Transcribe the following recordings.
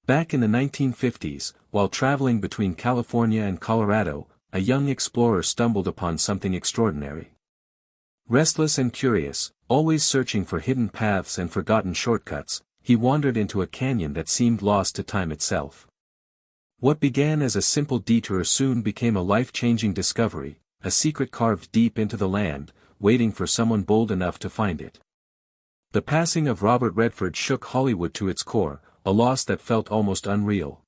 Back in the 1950s, while traveling between California and Colorado, a young explorer stumbled upon something extraordinary. Restless and curious, always searching for hidden paths and forgotten shortcuts, he wandered into a canyon that seemed lost to time itself. What began as a simple detour soon became a life-changing discovery, a secret carved deep into the land, waiting for someone bold enough to find it. The passing of Robert Redford shook Hollywood to its core, a loss that felt almost unreal.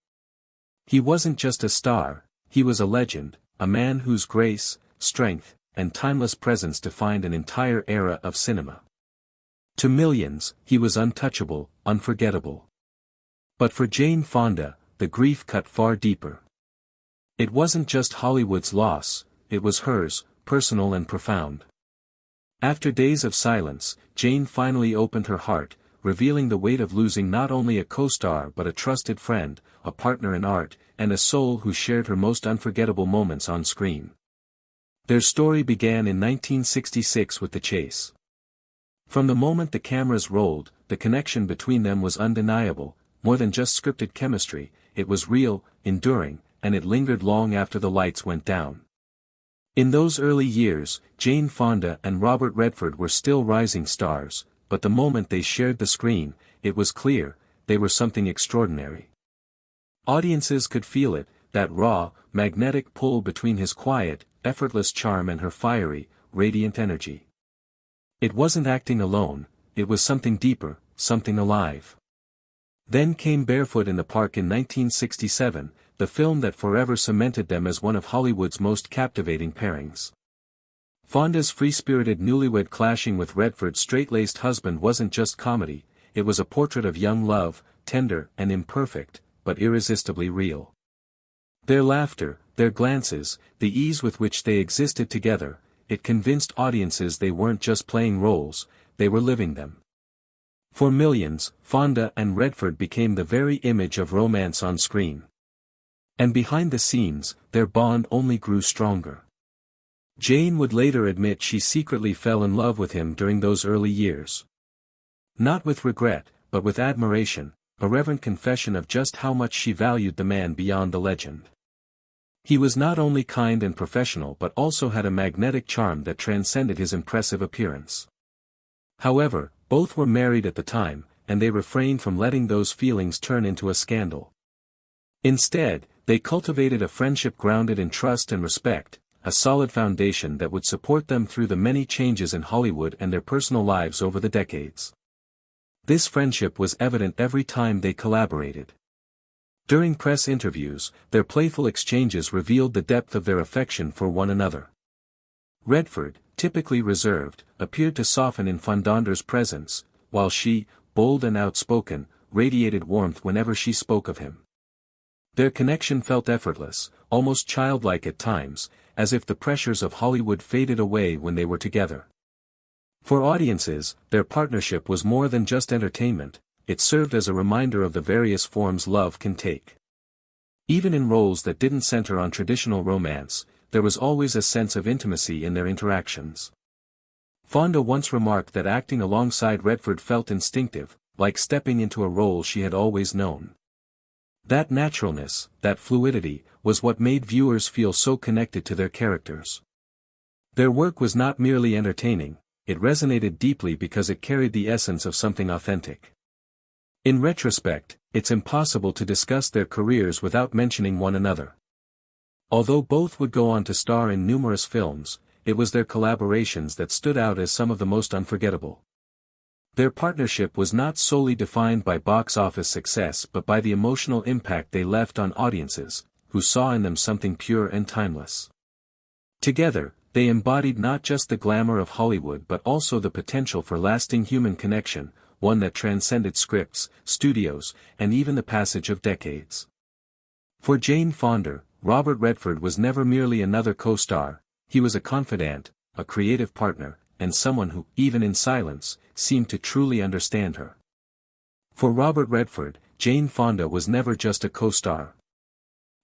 He wasn't just a star, he was a legend, a man whose grace, strength, and timeless presence defined an entire era of cinema. To millions, he was untouchable, unforgettable. But for Jane Fonda, the grief cut far deeper. It wasn't just Hollywood's loss, it was hers, personal and profound. After days of silence, Jane finally opened her heart, revealing the weight of losing not only a co-star but a trusted friend, a partner in art, and a soul who shared her most unforgettable moments on screen. Their story began in 1966 with The Chase. From the moment the cameras rolled, the connection between them was undeniable, more than just scripted chemistry, it was real, enduring, and it lingered long after the lights went down. In those early years, Jane Fonda and Robert Redford were still rising stars, but the moment they shared the screen, it was clear, they were something extraordinary. Audiences could feel it, that raw, magnetic pull between his quiet, effortless charm and her fiery, radiant energy. It wasn't acting alone, it was something deeper, something alive. Then came Barefoot in the Park in 1967, the film that forever cemented them as one of Hollywood's most captivating pairings. Fonda's free-spirited newlywed clashing with Redford's straight-laced husband wasn't just comedy, it was a portrait of young love, tender and imperfect, but irresistibly real. Their laughter, their glances, the ease with which they existed together, it convinced audiences they weren't just playing roles, they were living them. For millions, Fonda and Redford became the very image of romance on screen. And behind the scenes, their bond only grew stronger. Jane would later admit she secretly fell in love with him during those early years. Not with regret, but with admiration, a reverent confession of just how much she valued the man beyond the legend. He was not only kind and professional but also had a magnetic charm that transcended his impressive appearance. However, both were married at the time, and they refrained from letting those feelings turn into a scandal. Instead, they cultivated a friendship grounded in trust and respect, a solid foundation that would support them through the many changes in Hollywood and their personal lives over the decades. This friendship was evident every time they collaborated. During press interviews, their playful exchanges revealed the depth of their affection for one another. Redford, typically reserved, appeared to soften in Fonda's presence, while she, bold and outspoken, radiated warmth whenever she spoke of him. Their connection felt effortless, almost childlike at times, as if the pressures of Hollywood faded away when they were together. For audiences, their partnership was more than just entertainment, it served as a reminder of the various forms love can take. Even in roles that didn't center on traditional romance, there was always a sense of intimacy in their interactions. Fonda once remarked that acting alongside Redford felt instinctive, like stepping into a role she had always known. That naturalness, that fluidity, was what made viewers feel so connected to their characters. Their work was not merely entertaining, it resonated deeply because it carried the essence of something authentic. In retrospect, it's impossible to discuss their careers without mentioning one another. Although both would go on to star in numerous films, it was their collaborations that stood out as some of the most unforgettable. Their partnership was not solely defined by box office success but by the emotional impact they left on audiences, who saw in them something pure and timeless. Together, they embodied not just the glamour of Hollywood but also the potential for lasting human connection, one that transcended scripts, studios, and even the passage of decades. For Jane Fonda, Robert Redford was never merely another co-star, he was a confidant, a creative partner, and someone who, even in silence, seemed to truly understand her. For Robert Redford, Jane Fonda was never just a co-star.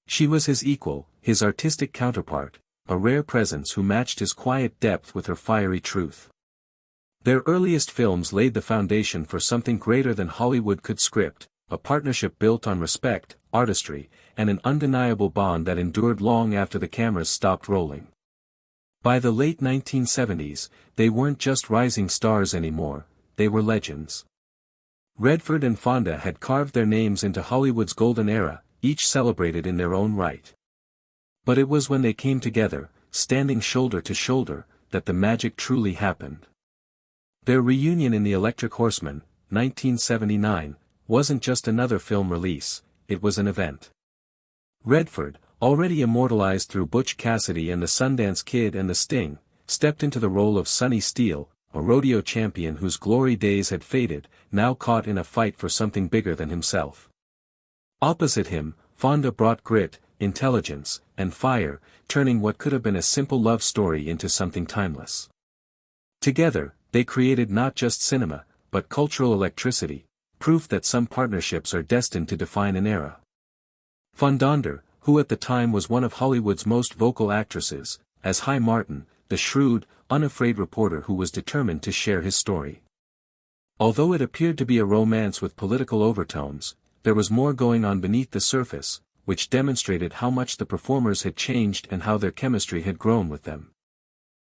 She was his equal, his artistic counterpart, a rare presence who matched his quiet depth with her fiery truth. Their earliest films laid the foundation for something greater than Hollywood could script, a partnership built on respect, artistry, and an undeniable bond that endured long after the cameras stopped rolling. By the late 1970s, they weren't just rising stars anymore, they were legends. Redford and Fonda had carved their names into Hollywood's golden era, each celebrated in their own right. But it was when they came together, standing shoulder to shoulder, that the magic truly happened. Their reunion in The Electric Horseman, 1979, wasn't just another film release, it was an event. Redford, already immortalized through Butch Cassidy and the Sundance Kid and The Sting, stepped into the role of Sonny Steele, a rodeo champion whose glory days had faded, now caught in a fight for something bigger than himself. Opposite him, Fonda brought grit, intelligence, and fire, turning what could have been a simple love story into something timeless. Together, they created not just cinema, but cultural electricity, proof that some partnerships are destined to define an era. Fonda, who at the time was one of Hollywood's most vocal actresses, as Hi Martin, the shrewd, unafraid reporter who was determined to share his story. Although it appeared to be a romance with political overtones, there was more going on beneath the surface, which demonstrated how much the performers had changed and how their chemistry had grown with them.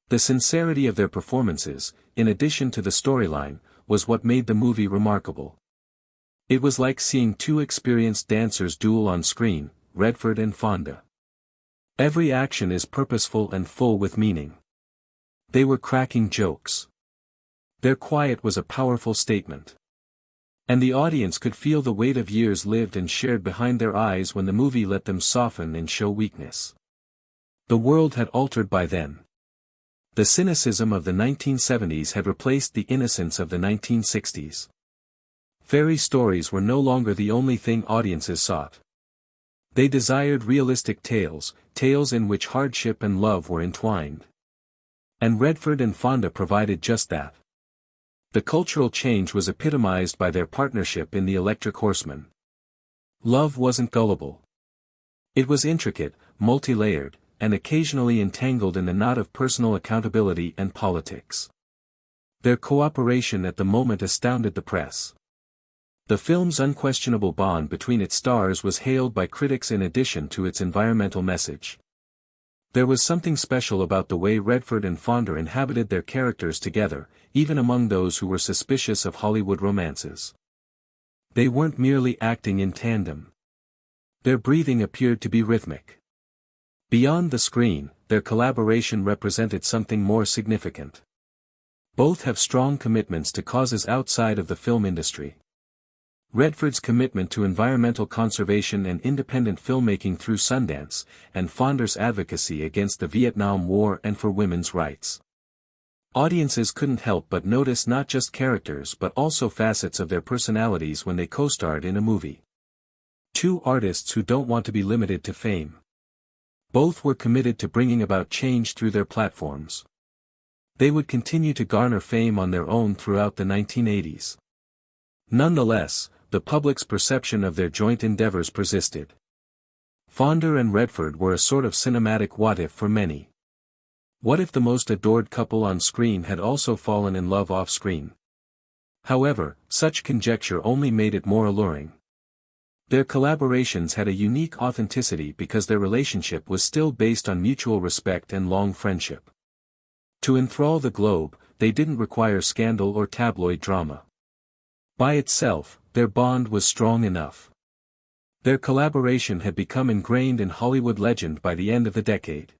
The sincerity of their performances, in addition to the storyline, was what made the movie remarkable. It was like seeing two experienced dancers duel on screen, Redford and Fonda. Every action is purposeful and full with meaning. They were cracking jokes. Their quiet was a powerful statement. And the audience could feel the weight of years lived and shared behind their eyes when the movie let them soften and show weakness. The world had altered by then. The cynicism of the 1970s had replaced the innocence of the 1960s. Fairy stories were no longer the only thing audiences sought. They desired realistic tales, tales in which hardship and love were entwined. And Redford and Fonda provided just that. The cultural change was epitomized by their partnership in The Electric Horseman. Love wasn't gullible. It was intricate, multi-layered, and occasionally entangled in the knot of personal accountability and politics. Their cooperation at the moment astounded the press. The film's unquestionable bond between its stars was hailed by critics in addition to its environmental message. There was something special about the way Redford and Fonda inhabited their characters together, even among those who were suspicious of Hollywood romances. They weren't merely acting in tandem. Their breathing appeared to be rhythmic. Beyond the screen, their collaboration represented something more significant. Both have strong commitments to causes outside of the film industry. Redford's commitment to environmental conservation and independent filmmaking through Sundance, and Fonda's advocacy against the Vietnam War and for women's rights. Audiences couldn't help but notice not just characters but also facets of their personalities when they co-starred in a movie. Two artists who don't want to be limited to fame. Both were committed to bringing about change through their platforms. They would continue to garner fame on their own throughout the 1980s. Nonetheless, the public's perception of their joint endeavors persisted. Fonda and Redford were a sort of cinematic what-if for many. What if the most adored couple on screen had also fallen in love off-screen? However, such conjecture only made it more alluring. Their collaborations had a unique authenticity because their relationship was still based on mutual respect and long friendship. To enthrall the globe, they didn't require scandal or tabloid drama. By itself, their bond was strong enough. Their collaboration had become ingrained in Hollywood legend by the end of the decade.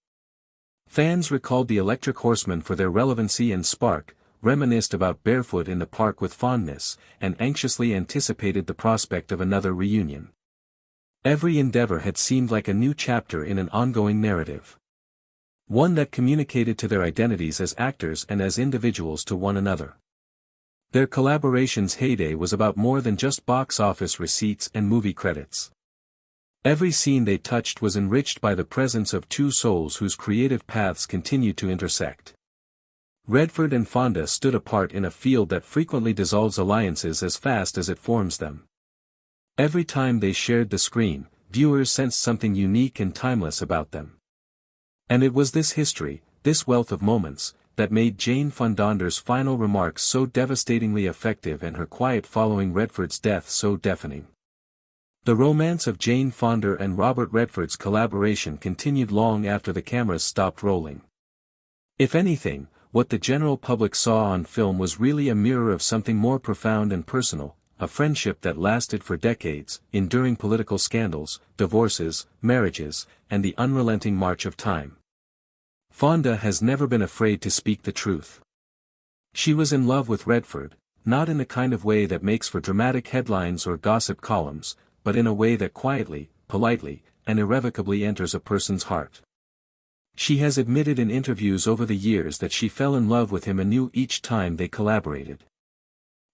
Fans recalled The Electric Horseman for their relevancy and spark, reminisced about Barefoot in the Park with fondness, and anxiously anticipated the prospect of another reunion. Every endeavor had seemed like a new chapter in an ongoing narrative. One that communicated to their identities as actors and as individuals to one another. Their collaboration's heyday was about more than just box office receipts and movie credits. Every scene they touched was enriched by the presence of two souls whose creative paths continued to intersect. Redford and Fonda stood apart in a field that frequently dissolves alliances as fast as it forms them. Every time they shared the screen, viewers sensed something unique and timeless about them. And it was this history, this wealth of moments, that made Jane Fonda's final remarks so devastatingly effective and her quiet following Redford's death so deafening. The romance of Jane Fonda and Robert Redford's collaboration continued long after the cameras stopped rolling. If anything, what the general public saw on film was really a mirror of something more profound and personal, a friendship that lasted for decades, enduring political scandals, divorces, marriages, and the unrelenting march of time. Fonda has never been afraid to speak the truth. She was in love with Redford, not in the kind of way that makes for dramatic headlines or gossip columns, but in a way that quietly, politely, and irrevocably enters a person's heart. She has admitted in interviews over the years that she fell in love with him anew each time they collaborated.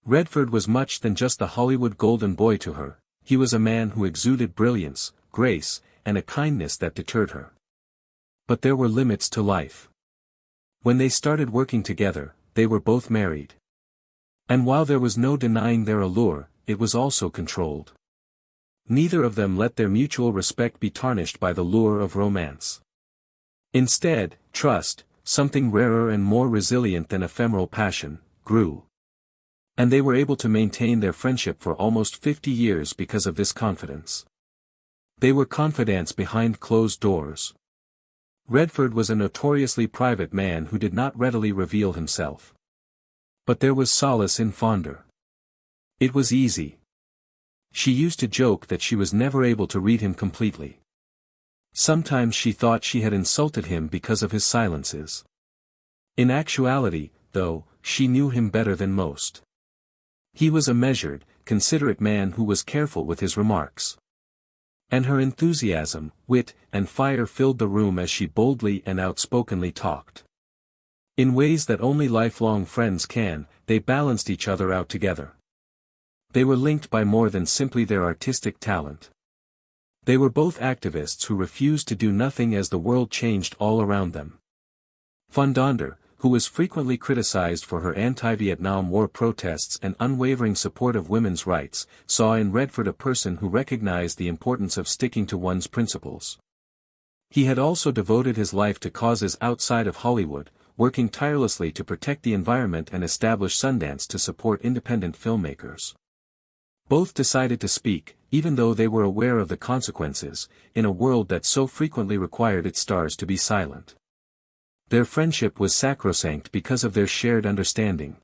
Redford was much than just the Hollywood golden boy to her, he was a man who exuded brilliance, grace, and a kindness that deterred her. But there were limits to life. When they started working together, they were both married. And while there was no denying their allure, it was also controlled. Neither of them let their mutual respect be tarnished by the lure of romance. Instead, trust, something rarer and more resilient than ephemeral passion, grew. And they were able to maintain their friendship for almost 50 years because of this confidence. They were confidants behind closed doors. Redford was a notoriously private man who did not readily reveal himself. But there was solace in Fonda. It was easy. She used to joke that she was never able to read him completely. Sometimes she thought she had insulted him because of his silences. In actuality, though, she knew him better than most. He was a measured, considerate man who was careful with his remarks. And her enthusiasm, wit, and fire filled the room as she boldly and outspokenly talked. In ways that only lifelong friends can, they balanced each other out together. They were linked by more than simply their artistic talent. They were both activists who refused to do nothing as the world changed all around them. Fonda, who was frequently criticized for her anti-Vietnam War protests and unwavering support of women's rights, saw in Redford a person who recognized the importance of sticking to one's principles. He had also devoted his life to causes outside of Hollywood, working tirelessly to protect the environment and establish Sundance to support independent filmmakers. Both decided to speak, even though they were aware of the consequences, in a world that so frequently required its stars to be silent. Their friendship was sacrosanct because of their shared understanding.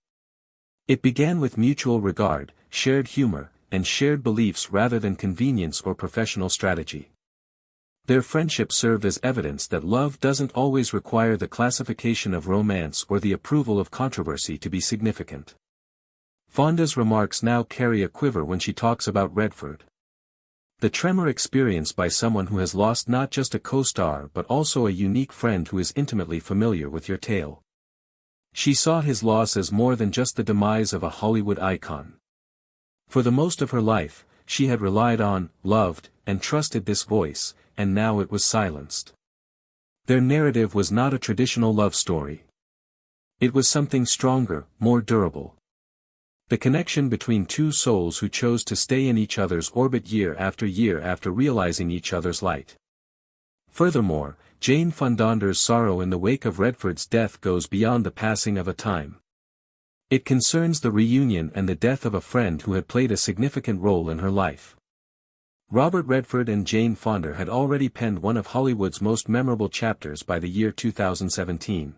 It began with mutual regard, shared humor, and shared beliefs rather than convenience or professional strategy. Their friendship served as evidence that love doesn't always require the classification of romance or the approval of controversy to be significant. Fonda's remarks now carry a quiver when she talks about Redford. The tremor experienced by someone who has lost not just a co-star but also a unique friend who is intimately familiar with your tale. She saw his loss as more than just the demise of a Hollywood icon. For the most of her life, she had relied on, loved, and trusted this voice, and now it was silenced. Their narrative was not a traditional love story. It was something stronger, more durable. The connection between two souls who chose to stay in each other's orbit year after realizing each other's light. Furthermore, Jane Fonda's sorrow in the wake of Redford's death goes beyond the passing of a time. It concerns the reunion and the death of a friend who had played a significant role in her life. Robert Redford and Jane Fonda had already penned one of Hollywood's most memorable chapters by the year 2017.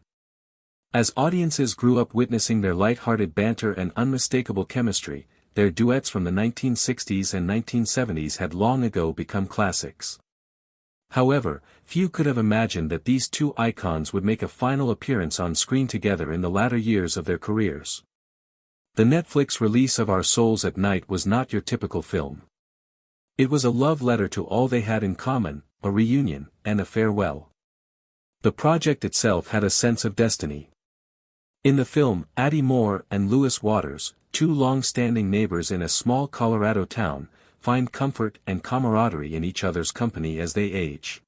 As audiences grew up witnessing their light-hearted banter and unmistakable chemistry, their duets from the 1960s and 1970s had long ago become classics. However, few could have imagined that these two icons would make a final appearance on screen together in the latter years of their careers. The Netflix release of Our Souls at Night was not your typical film. It was a love letter to all they had in common, a reunion, and a farewell. The project itself had a sense of destiny. In the film, Addie Moore and Lewis Waters, two long-standing neighbors in a small Colorado town, find comfort and camaraderie in each other's company as they age.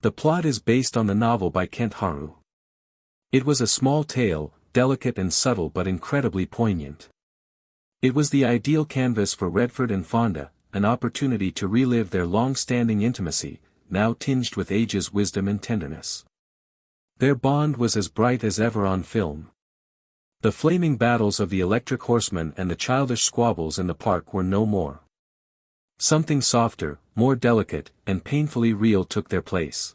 The plot is based on the novel by Kent Haru. It was a small tale, delicate and subtle but incredibly poignant. It was the ideal canvas for Redford and Fonda, an opportunity to relive their long-standing intimacy, now tinged with age's wisdom and tenderness. Their bond was as bright as ever on film. The flaming battles of the Electric Horseman and the childish squabbles in the park were no more. Something softer, more delicate, and painfully real took their place.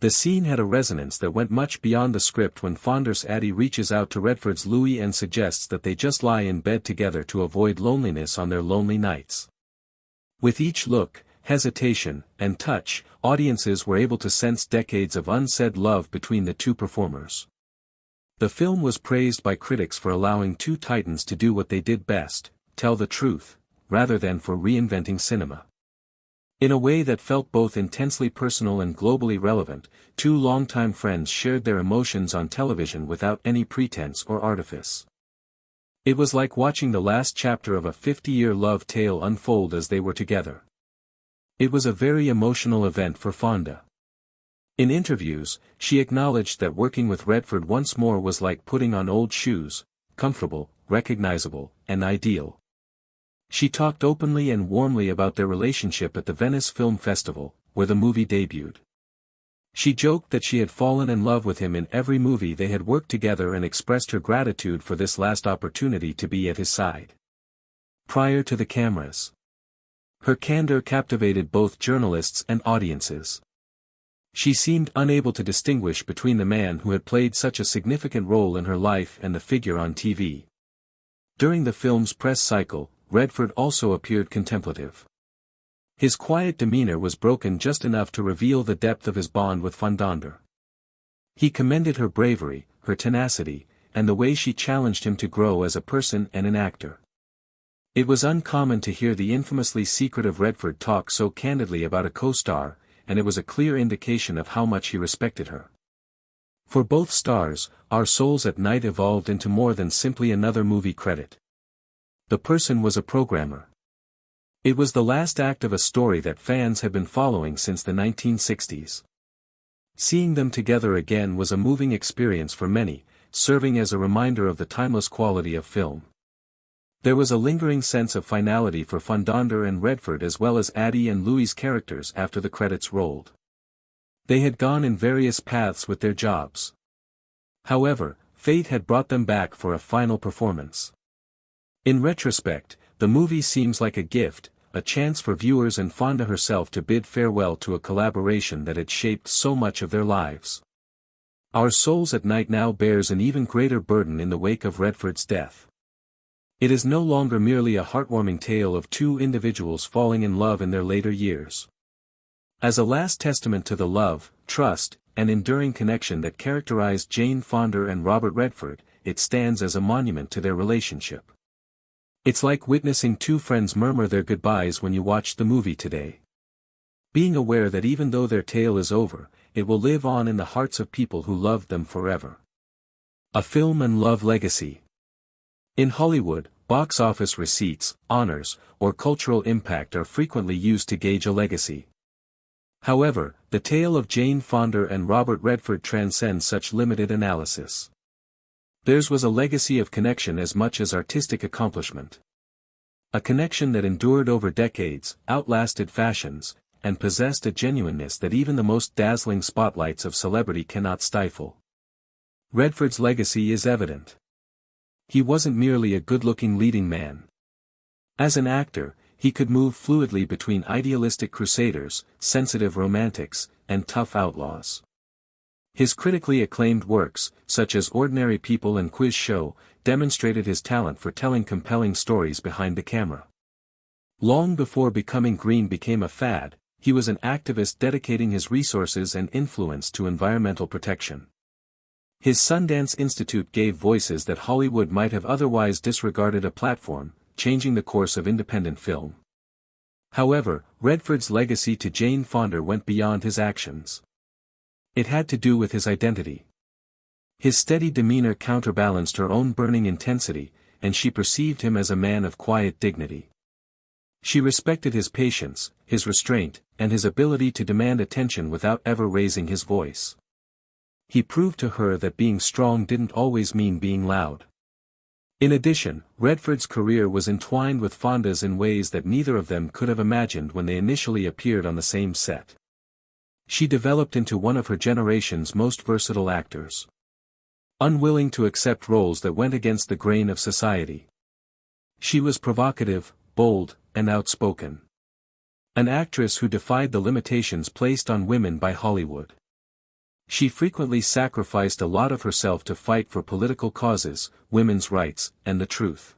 The scene had a resonance that went much beyond the script when Fonda's Addie reaches out to Redford's Louis and suggests that they just lie in bed together to avoid loneliness on their lonely nights. With each look, hesitation, and touch, audiences were able to sense decades of unsaid love between the two performers. The film was praised by critics for allowing two titans to do what they did best, tell the truth, rather than for reinventing cinema. In a way that felt both intensely personal and globally relevant, two longtime friends shared their emotions on television without any pretense or artifice. It was like watching the last chapter of a 50-year love tale unfold as they were together. It was a very emotional event for Fonda. In interviews, she acknowledged that working with Redford once more was like putting on old shoes, comfortable, recognizable, and ideal. She talked openly and warmly about their relationship at the Venice Film Festival, where the movie debuted. She joked that she had fallen in love with him in every movie they had worked together and expressed her gratitude for this last opportunity to be at his side. Prior to the cameras, her candor captivated both journalists and audiences. She seemed unable to distinguish between the man who had played such a significant role in her life and the figure on TV. During the film's press cycle, Redford also appeared contemplative. His quiet demeanor was broken just enough to reveal the depth of his bond with Fonda. He commended her bravery, her tenacity, and the way she challenged him to grow as a person and an actor. It was uncommon to hear the infamously secretive Redford talk so candidly about a co-star, and it was a clear indication of how much he respected her. For both stars, Our Souls at Night evolved into more than simply another movie credit. The person was a programmer. It was the last act of a story that fans had been following since the 1960s. Seeing them together again was a moving experience for many, serving as a reminder of the timeless quality of film. There was a lingering sense of finality for Fonda and Redford as well as Addie and Louis' characters after the credits rolled. They had gone in various paths with their jobs. However, fate had brought them back for a final performance. In retrospect, the movie seems like a gift, a chance for viewers and Fonda herself to bid farewell to a collaboration that had shaped so much of their lives. Our Souls at Night now bears an even greater burden in the wake of Redford's death. It is no longer merely a heartwarming tale of two individuals falling in love in their later years. As a last testament to the love, trust, and enduring connection that characterized Jane Fonda and Robert Redford, it stands as a monument to their relationship. It's like witnessing two friends murmur their goodbyes when you watch the movie today. Being aware that even though their tale is over, it will live on in the hearts of people who loved them forever. A film and love legacy. In Hollywood, box office receipts, honors, or cultural impact are frequently used to gauge a legacy. However, the tale of Jane Fonda and Robert Redford transcends such limited analysis. Theirs was a legacy of connection as much as artistic accomplishment. A connection that endured over decades, outlasted fashions, and possessed a genuineness that even the most dazzling spotlights of celebrity cannot stifle. Redford's legacy is evident. He wasn't merely a good-looking leading man. As an actor, he could move fluidly between idealistic crusaders, sensitive romantics, and tough outlaws. His critically acclaimed works, such as Ordinary People and Quiz Show, demonstrated his talent for telling compelling stories behind the camera. Long before Becoming Green became a fad, he was an activist dedicating his resources and influence to environmental protection. His Sundance Institute gave voices that Hollywood might have otherwise disregarded a platform, changing the course of independent film. However, Redford's legacy to Jane Fonda went beyond his actions. It had to do with his identity. His steady demeanor counterbalanced her own burning intensity, and she perceived him as a man of quiet dignity. She respected his patience, his restraint, and his ability to demand attention without ever raising his voice. He proved to her that being strong didn't always mean being loud. In addition, Redford's career was entwined with Fonda's in ways that neither of them could have imagined when they initially appeared on the same set. She developed into one of her generation's most versatile actors. Unwilling to accept roles that went against the grain of society. She was provocative, bold, and outspoken. An actress who defied the limitations placed on women by Hollywood. She frequently sacrificed a lot of herself to fight for political causes, women's rights, and the truth.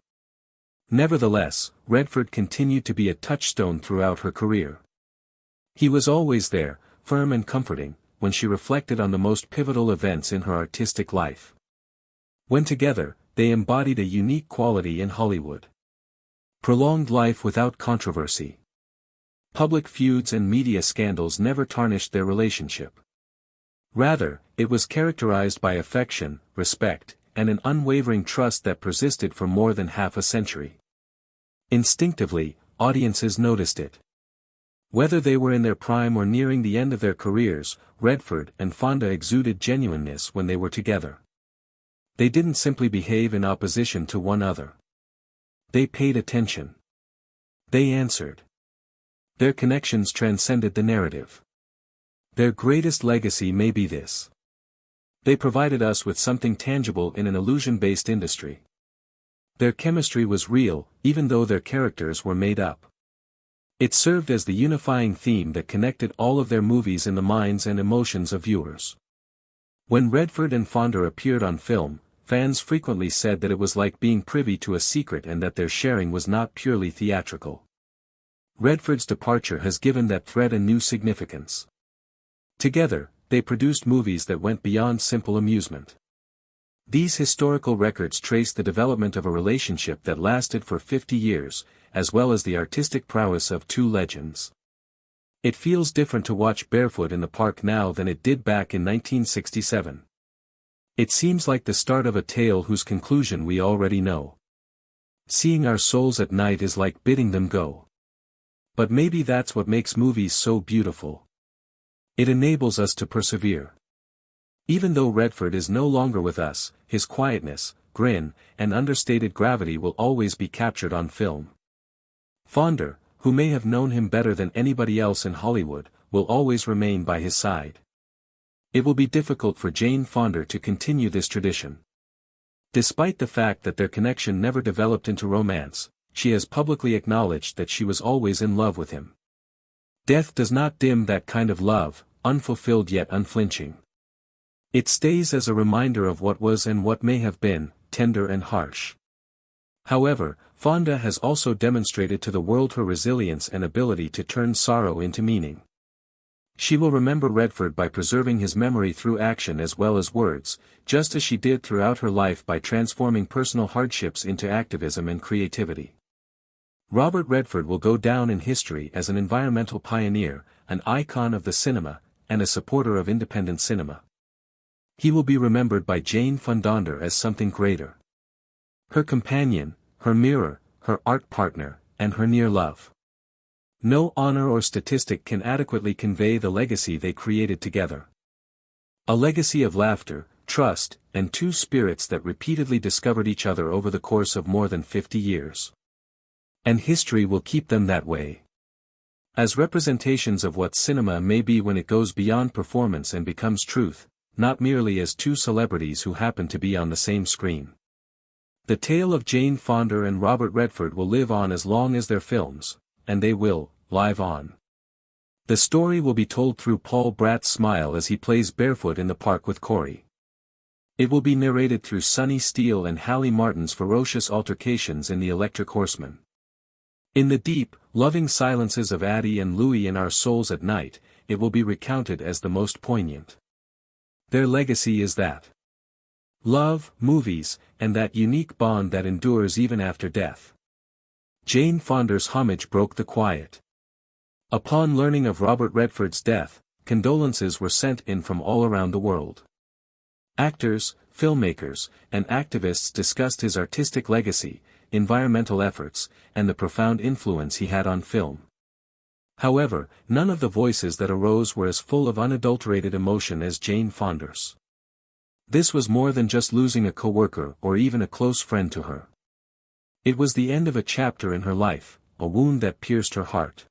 Nevertheless, Redford continued to be a touchstone throughout her career. He was always there, firm and comforting, when she reflected on the most pivotal events in her artistic life. When together, they embodied a unique quality in Hollywood. Prolonged life without controversy. Public feuds and media scandals never tarnished their relationship. Rather, it was characterized by affection, respect, and an unwavering trust that persisted for more than half a century. Instinctively, audiences noticed it. Whether they were in their prime or nearing the end of their careers, Redford and Fonda exuded genuineness when they were together. They didn't simply behave in opposition to one another. They paid attention. They answered. Their connections transcended the narrative. Their greatest legacy may be this. They provided us with something tangible in an illusion-based industry. Their chemistry was real, even though their characters were made up. It served as the unifying theme that connected all of their movies in the minds and emotions of viewers. When Redford and Fonda appeared on film, fans frequently said that it was like being privy to a secret and that their sharing was not purely theatrical. Redford's departure has given that thread a new significance. Together, they produced movies that went beyond simple amusement. These historical records trace the development of a relationship that lasted for 50 years, as well as the artistic prowess of two legends. It feels different to watch Barefoot in the Park now than it did back in 1967. It seems like the start of a tale whose conclusion we already know. Seeing our souls at night is like bidding them go. But maybe that's what makes movies so beautiful. It enables us to persevere. Even though Redford is no longer with us, his quietness, grin, and understated gravity will always be captured on film. Fonda, who may have known him better than anybody else in Hollywood, will always remain by his side. It will be difficult for Jane Fonda to continue this tradition. Despite the fact that their connection never developed into romance, she has publicly acknowledged that she was always in love with him. Death does not dim that kind of love, unfulfilled yet unflinching. It stays as a reminder of what was and what may have been, tender and harsh. However, Fonda has also demonstrated to the world her resilience and ability to turn sorrow into meaning. She will remember Redford by preserving his memory through action as well as words, just as she did throughout her life by transforming personal hardships into activism and creativity. Robert Redford will go down in history as an environmental pioneer, an icon of the cinema, and a supporter of independent cinema. He will be remembered by Jane Fonda as something greater. Her companion, her mirror, her art partner, and her near love. No honor or statistic can adequately convey the legacy they created together. A legacy of laughter, trust, and two spirits that repeatedly discovered each other over the course of more than 50 years. And history will keep them that way. As representations of what cinema may be when it goes beyond performance and becomes truth, not merely as two celebrities who happen to be on the same screen. The tale of Jane Fonda and Robert Redford will live on as long as their films, and they will, live on. The story will be told through Paul Bratt's smile as he plays Barefoot in the Park with Corey. It will be narrated through Sonny Steele and Hallie Martin's ferocious altercations in The Electric Horseman. In the deep, loving silences of Addie and Louie in Our Souls at Night, it will be recounted as the most poignant. Their legacy is that. Love, movies, and that unique bond that endures even after death. Jane Fonda's homage broke the quiet. Upon learning of Robert Redford's death, condolences were sent in from all around the world. Actors, filmmakers, and activists discussed his artistic legacy, environmental efforts, and the profound influence he had on film. However, none of the voices that arose were as full of unadulterated emotion as Jane Fonda's. This was more than just losing a coworker or even a close friend to her. It was the end of a chapter in her life, a wound that pierced her heart.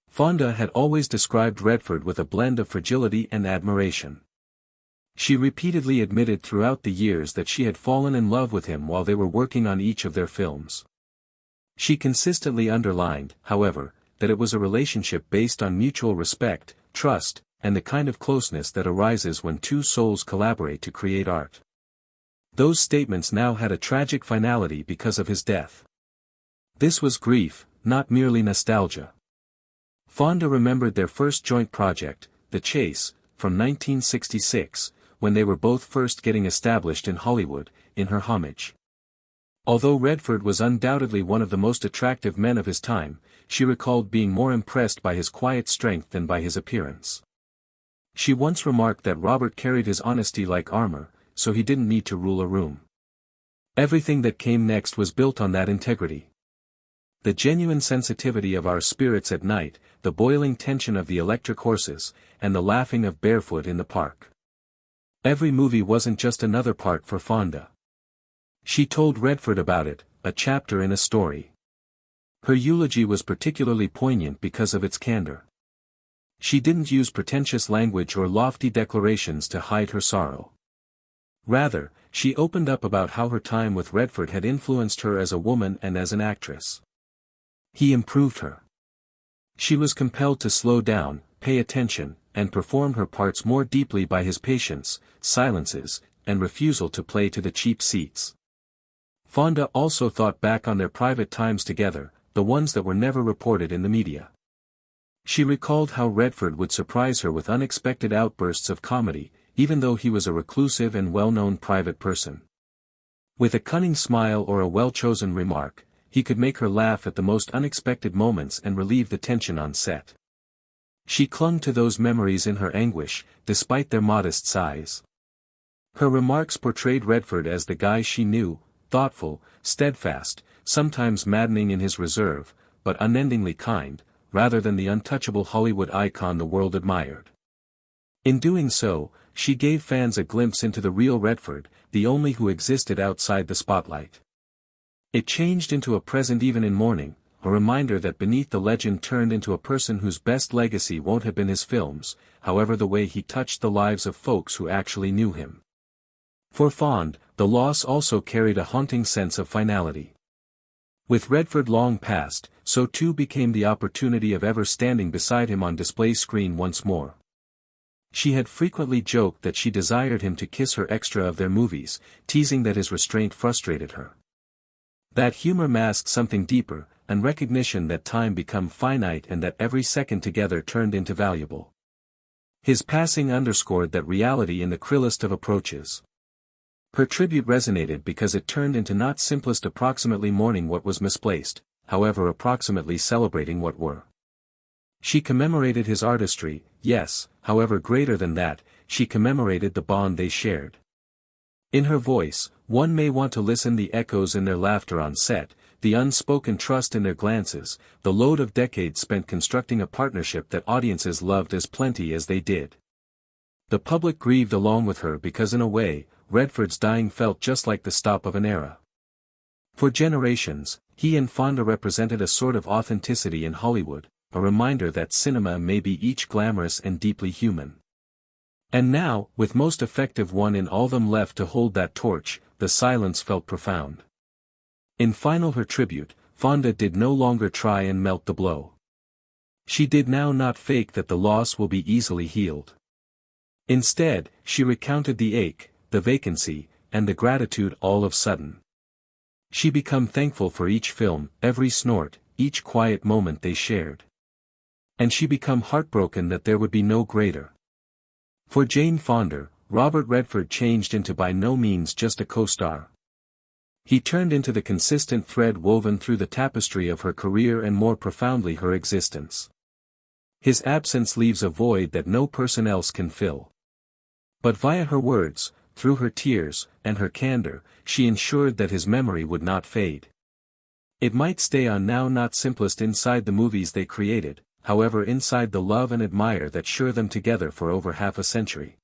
Fonda had always described Redford with a blend of fragility and admiration. She repeatedly admitted throughout the years that she had fallen in love with him while they were working on each of their films. She consistently underlined, however, that it was a relationship based on mutual respect, trust, and the kind of closeness that arises when two souls collaborate to create art. Those statements now had a tragic finality because of his death. This was grief, not merely nostalgia. Fonda remembered their first joint project, The Chase, from 1966, when they were both first getting established in Hollywood, in her homage. Although Redford was undoubtedly one of the most attractive men of his time, she recalled being more impressed by his quiet strength than by his appearance. She once remarked that Robert carried his honesty like armor, so he didn't need to rule a room. Everything that came next was built on that integrity. The genuine sensitivity of our spirits at night, the boiling tension of the electric horses, and the laughing of barefoot in the park. Every movie wasn't just another part for Fonda. She told Redford about it, a chapter in a story. Her eulogy was particularly poignant because of its candor. She didn't use pretentious language or lofty declarations to hide her sorrow. Rather, she opened up about how her time with Redford had influenced her as a woman and as an actress. He improved her. She was compelled to slow down, pay attention, and perform her parts more deeply by his patience, silences, and refusal to play to the cheap seats. Fonda also thought back on their private times together, the ones that were never reported in the media. She recalled how Redford would surprise her with unexpected outbursts of comedy, even though he was a reclusive and well-known private person. With a cunning smile or a well-chosen remark, he could make her laugh at the most unexpected moments and relieve the tension on set. She clung to those memories in her anguish, despite their modest size. Her remarks portrayed Redford as the guy she knew, thoughtful, steadfast, sometimes maddening in his reserve, but unendingly kind, rather than the untouchable Hollywood icon the world admired. In doing so, she gave fans a glimpse into the real Redford, the only who existed outside the spotlight. It changed into a present even in mourning, a reminder that beneath the legend turned into a person whose best legacy won't have been his films, however the way he touched the lives of folks who actually knew him. For Fonda, the loss also carried a haunting sense of finality. With Redford long past, so too became the opportunity of ever standing beside him on display screen once more. She had frequently joked that she desired him to kiss her extra of their movies, teasing that his restraint frustrated her. That humor masked something deeper, and recognition that time became finite and that every second together turned into valuable. His passing underscored that reality in the cruelest of approaches. Her tribute resonated because it turned into not simplest approximately mourning what was misplaced, however approximately celebrating what were. She commemorated his artistry, yes, however greater than that, she commemorated the bond they shared. In her voice, one may want to listen the echoes in their laughter on set, the unspoken trust in their glances, the load of decades spent constructing a partnership that audiences loved as plenty as they did. The public grieved along with her because in a way, Redford's dying felt just like the stop of an era. For generations, he and Fonda represented a sort of authenticity in Hollywood, a reminder that cinema may be each glamorous and deeply human. And now, with most effective one in all them left to hold that torch, the silence felt profound. In final her tribute, Fonda did no longer try and melt the blow. She did now not fake that the loss will be easily healed. Instead, she recounted the ache, the vacancy, and the gratitude all of sudden. She became thankful for each film, every snort, each quiet moment they shared. And she became heartbroken that there would be no greater. For Jane Fonda, Robert Redford changed into by no means just a co-star. He turned into the consistent thread woven through the tapestry of her career and more profoundly her existence. His absence leaves a void that no person else can fill. But via her words, through her tears, and her candor, she ensured that his memory would not fade. It might stay on now not simplest inside the movies they created, however inside the love and admire that shore them together for over half a century.